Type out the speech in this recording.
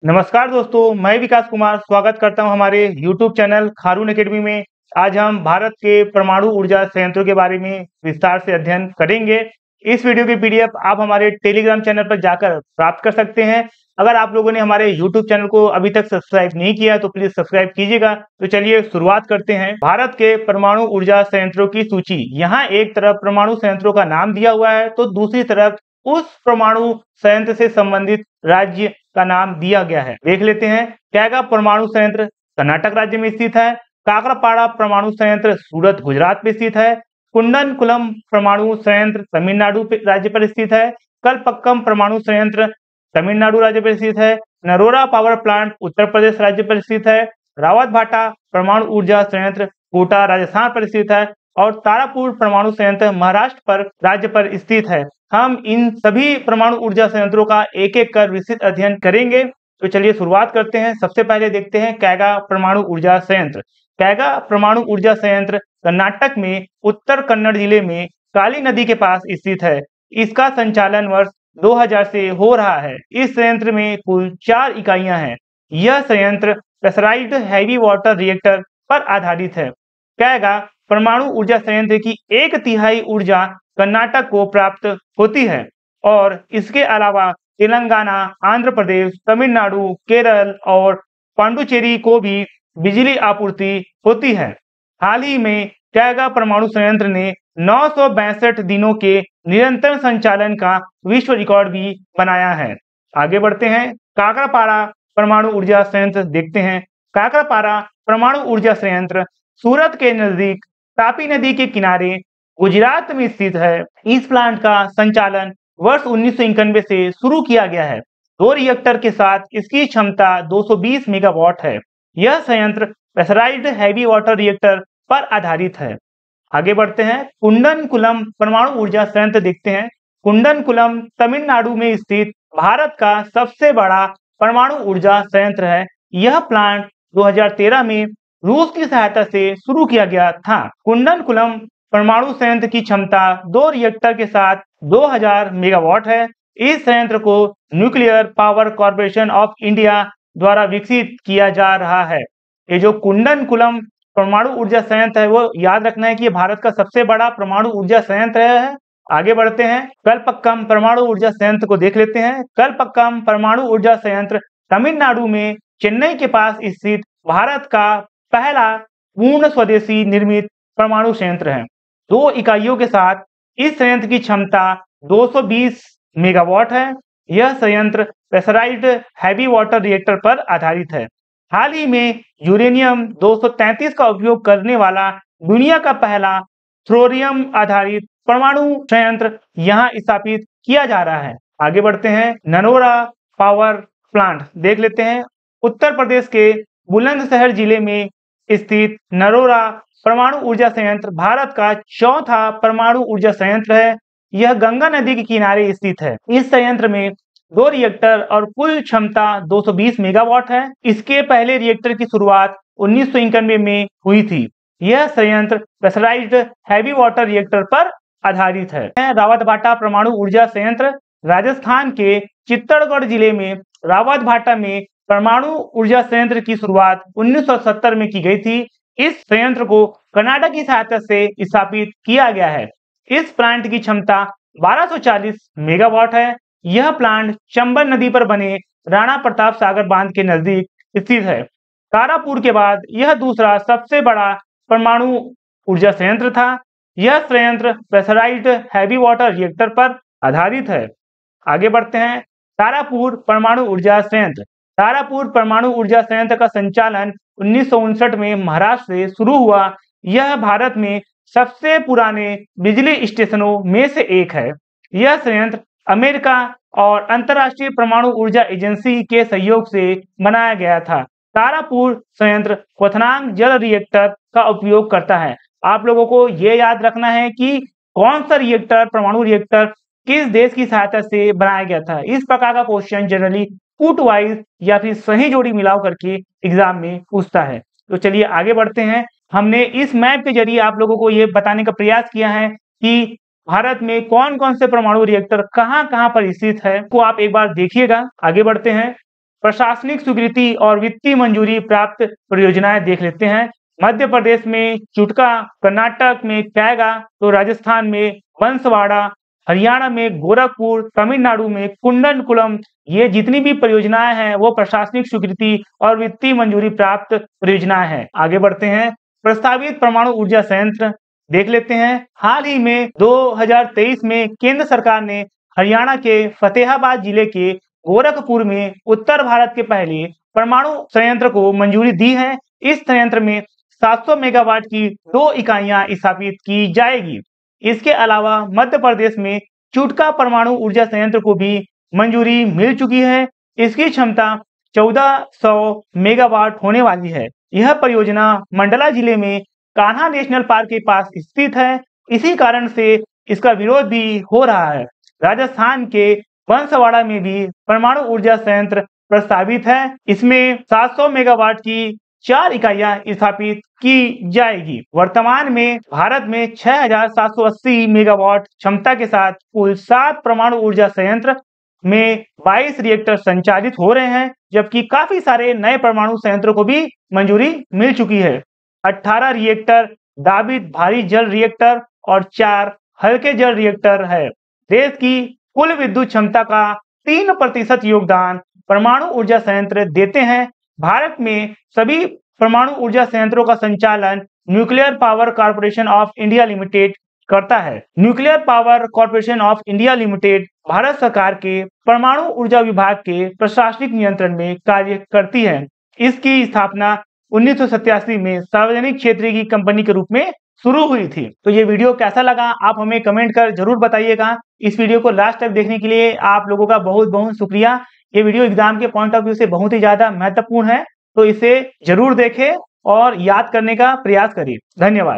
नमस्कार दोस्तों, मैं विकास कुमार स्वागत करता हूं हमारे YouTube चैनल खारून एकेडमी में। आज हम भारत के परमाणु ऊर्जा संयंत्रों के बारे में विस्तार से अध्ययन करेंगे। इस वीडियो की पीडीएफ आप हमारे टेलीग्राम चैनल पर जाकर प्राप्त कर सकते हैं। अगर आप लोगों ने हमारे YouTube चैनल को अभी तक सब्सक्राइब नहीं किया तो प्लीज सब्सक्राइब कीजिएगा। तो चलिए शुरुआत करते हैं। भारत के परमाणु ऊर्जा संयंत्रों की सूची। यहाँ एक तरफ परमाणु संयंत्रों का नाम दिया हुआ है तो दूसरी तरफ उस परमाणु संयंत्र से संबंधित राज्य का नाम दिया गया है। देख लेते हैं। कैगा परमाणु संयंत्र कर्नाटक राज्य में स्थित है। काकरापाड़ा परमाणु संयंत्र सूरत गुजरात में स्थित है। कुंडनकुलम परमाणु संयंत्र तमिलनाडु राज्य पर स्थित है। कलपक्कम परमाणु संयंत्र तमिलनाडु राज्य पर स्थित है। नरोरा पावर प्लांट उत्तर प्रदेश राज्य पर स्थित है। रावतभाटा परमाणु ऊर्जा संयंत्र कोटा राजस्थान पर स्थित है और तारापुर परमाणु संयंत्र महाराष्ट्र पर राज्य पर स्थित है। हम इन सभी परमाणु ऊर्जा संयंत्रों का एक एक कर विस्तृत अध्ययन करेंगे। तो चलिए शुरुआत करते हैं। सबसे पहले देखते हैं कैगा परमाणु ऊर्जा संयंत्र। कैगा परमाणु ऊर्जा संयंत्र कर्नाटक में उत्तर कन्नड़ जिले में काली नदी के पास स्थित है। इसका संचालन वर्ष 2000 से हो रहा है। इस संयंत्र में कुल 4 इकाइयां हैं। यह संयंत्र प्रेशराइज्ड हैवी वाटर रिएक्टर पर आधारित है। कैगा परमाणु ऊर्जा संयंत्र की 1/3 ऊर्जा कर्नाटक को प्राप्त होती है और इसके अलावा तेलंगाना, आंध्र प्रदेश, तमिलनाडु, केरल और पांडुचेरी को भी बिजली आपूर्ति होती है। हाल ही में कैगा परमाणु संयंत्र ने 962 दिनों के निरंतर संचालन का विश्व रिकॉर्ड भी बनाया है। आगे बढ़ते हैं। काकरापाड़ा परमाणु ऊर्जा संयंत्र देखते हैं। काकरापाड़ा परमाणु ऊर्जा संयंत्र सूरत के नजदीक तापी नदी के किनारे गुजरात में स्थित है। इस प्लांट का संचालन वर्ष 1991 से शुरू किया गया है। 2 रिएक्टर के साथ इसकी क्षमता 220 मेगावाट है। यह संयंत्र प्रेशराइज्ड हैवी वाटर रिएक्टर पर आधारित है। आगे बढ़ते हैं। कुंडनकुलम परमाणु ऊर्जा संयंत्र देखते हैं। कुंडनकुलम तमिलनाडु में स्थित भारत का सबसे बड़ा परमाणु ऊर्जा संयंत्र है। यह प्लांट 2013 में रूस की सहायता से शुरू किया गया था। कुंडनकुलम परमाणु संयंत्र की क्षमता 2 रिएक्टर के साथ 2000 मेगावाट है। इस संयंत्र को nuclear power corporation of India द्वारा विकसित किया जा रहा है। ये जो कुंडनकुलम परमाणु ऊर्जा संयंत्र है वो याद रखना है कि ये भारत का सबसे बड़ा परमाणु ऊर्जा संयंत्र है। आगे बढ़ते हैं। कलपक्कम परमाणु ऊर्जा संयंत्र को देख लेते हैं। कलपक्कम परमाणु ऊर्जा संयंत्र तमिलनाडु में चेन्नई के पास स्थित भारत का पहला पूर्ण स्वदेशी निर्मित परमाणु संयंत्र है। 2 इकाइयों के साथ इस संयंत्र की क्षमता 220 मेगावाट है। यह संयंत्र प्रेशराइज्ड हैवी वाटर रिएक्टर पर आधारित है। हाल ही में यूरेनियम 233 का उपयोग करने वाला दुनिया का पहला थोरियम आधारित परमाणु संयंत्र यहाँ स्थापित किया जा रहा है। आगे बढ़ते हैं। नरोरा पावर प्लांट देख लेते हैं। उत्तर प्रदेश के बुलंदशहर जिले में स्थित नरोरा परमाणु ऊर्जा संयंत्र भारत का चौथा परमाणु ऊर्जा संयंत्र है। यह गंगा नदी के किनारे स्थित है। इस संयंत्र में 2 रिएक्टर और कुल क्षमता 220 मेगावाट है। इसके पहले रिएक्टर की शुरुआत 1991 में हुई थी। यह संयंत्र प्रेशराइज्ड हैवी वाटर रिएक्टर पर आधारित है। रावतभाटा परमाणु ऊर्जा संयंत्र राजस्थान के चित्तौड़गढ़ जिले में रावतभाटा में परमाणु ऊर्जा संयंत्र की शुरुआत 1970 में की गई थी। इस संयंत्र को कनाडा की सहायता से स्थापित किया गया है। इस प्लांट की क्षमता 1240 मेगावाट है। यह प्लांट चंबल नदी पर बने राणा प्रताप सागर बांध के नजदीक स्थित है। तारापुर के बाद यह दूसरा सबसे बड़ा परमाणु ऊर्जा संयंत्र था। यह संयंत्र प्रेशराइज्ड हैवी वाटर रिएक्टर पर आधारित है। आगे बढ़ते हैं। तारापुर परमाणु ऊर्जा संयंत्र। तारापुर परमाणु ऊर्जा संयंत्र का संचालन 1959 में महाराष्ट्र से शुरू हुआ। यह भारत में सबसे पुराने बिजली स्टेशनों में से एक है। यह संयंत्र अमेरिका और अंतर्राष्ट्रीय परमाणु ऊर्जा एजेंसी के सहयोग से बनाया गया था। तारापुर संयंत्र क्वथनांक जल रिएक्टर का उपयोग करता है। आप लोगों को यह याद रखना है कि कौन सा रिएक्टर परमाणु रिएक्टर किस देश की सहायता से बनाया गया था। इस प्रकार का क्वेश्चन जनरली पुट वाइज या फिर सही जोड़ी मिलाव करके एग्जाम में पूछता है। तो चलिए आगे बढ़ते हैं। हमने इस मैप के जरिए आप लोगों को ये बताने का प्रयास किया है कि भारत में कौन कौन से परमाणु रिएक्टर कहां कहां पर स्थित है, को आप एक बार देखिएगा। आगे बढ़ते हैं। प्रशासनिक स्वीकृति और वित्तीय मंजूरी प्राप्त परियोजनाएं देख लेते हैं। मध्य प्रदेश में चुटका, कर्नाटक में कैगा, तो राजस्थान में बंसवाड़ा, हरियाणा में गोरखपुर, तमिलनाडु में कुंडनकुलम। ये जितनी भी परियोजनाएं हैं वो प्रशासनिक स्वीकृति और वित्तीय मंजूरी प्राप्त परियोजनाएं हैं। आगे बढ़ते हैं। प्रस्तावित परमाणु ऊर्जा संयंत्र देख लेते हैं। हाल ही में 2023 में केंद्र सरकार ने हरियाणा के फतेहाबाद जिले के गोरखपुर में उत्तर भारत के पहले परमाणु संयंत्र को मंजूरी दी है। इस संयंत्र में 700 मेगावाट की 2 इकाइयां स्थापित की जाएगी। इसके अलावा मध्य प्रदेश में चुटका परमाणु ऊर्जा संयंत्र को भी मंजूरी मिल चुकी है। इसकी क्षमता 1400 मेगावाट होने वाली है। यह परियोजना मंडला जिले में कान्हा नेशनल पार्क के पास स्थित है। इसी कारण से इसका विरोध भी हो रहा है। राजस्थान के बंसवाड़ा में भी परमाणु ऊर्जा संयंत्र प्रस्तावित है। इसमें 700 मेगावाट की 4 इकाइयां स्थापित की जाएगी। वर्तमान में भारत में 6780 मेगावाट क्षमता के साथ कुल 7 परमाणु ऊर्जा संयंत्र में 22 रिएक्टर संचालित हो रहे हैं, जबकि काफी सारे नए परमाणु संयंत्रों को भी मंजूरी मिल चुकी है। 18 रिएक्टर दाबित भारी जल रिएक्टर और 4 हल्के जल रिएक्टर है। देश की कुल विद्युत क्षमता का 3% योगदान परमाणु ऊर्जा संयंत्र देते हैं। भारत में सभी परमाणु ऊर्जा संयंत्रों का संचालन nuclear power corporation of India limited करता है। Nuclear power corporation of India limited Bharat सरकार के परमाणु ऊर्जा विभाग के प्रशासनिक नियंत्रण में कार्य करती है। इसकी स्थापना 1987 में सार्वजनिक क्षेत्र की कंपनी के रूप में शुरू हुई थी। तो ये वीडियो कैसा लगा आप हमें कमेंट कर जरूर बताइएगा। इस वीडियो को लास्ट तक देखने के लिए आप लोगों का बहुत बहुत शुक्रिया। ये वीडियो एग्जाम के पॉइंट ऑफ व्यू से बहुत ही ज्यादा महत्वपूर्ण है, तो इसे जरूर देखें और याद करने का प्रयास करिए। धन्यवाद।